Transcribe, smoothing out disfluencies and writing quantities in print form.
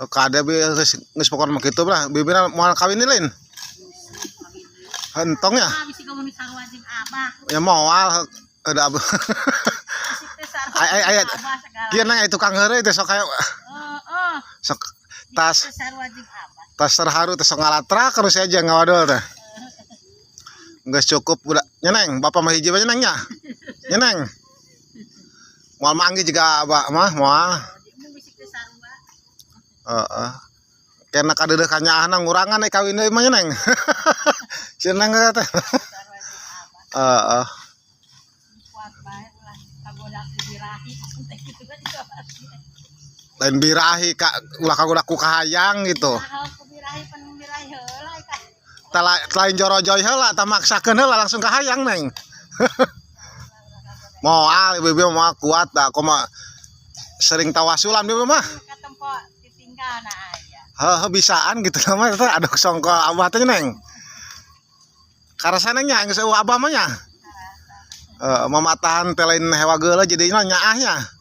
Kada bi geus pokona mah kitu lah. Bibina moal kawin lain. Hentong ya. Bisi kamu nih sarua jeung abah. Ya moal ada abah. Ay kieu nang itu Kang heureuy teh sok aya. Sok tas sarua jeung abah. Tas terharu teh sok ngalatrak terus aja ngawadol teh. Geus cukup budak. Nyeneng, bapak mah hiji bae nyeneng nya. Nyeneng. Moal manggi juga abah mah moal. Heeh. Kena kadeudeuh ka nyaahna ngurangan kawin deui mah nyeneng. Seneng teh. Heeh. Lain birahi kak ulah kagoda ku kahayang gitu. Lain joro-joy heula tah maksakeun heula langsung kahayang neng. Moal ibu-ibu mah kuat dah koma sering tawasulan ibu mah. Heuh bisaan gitu mah teh adok songko abah teh neng. Karasa nengnya geus abah mah nya. Mamatahan teh lain hewa geuleuh jadi nyaahnya.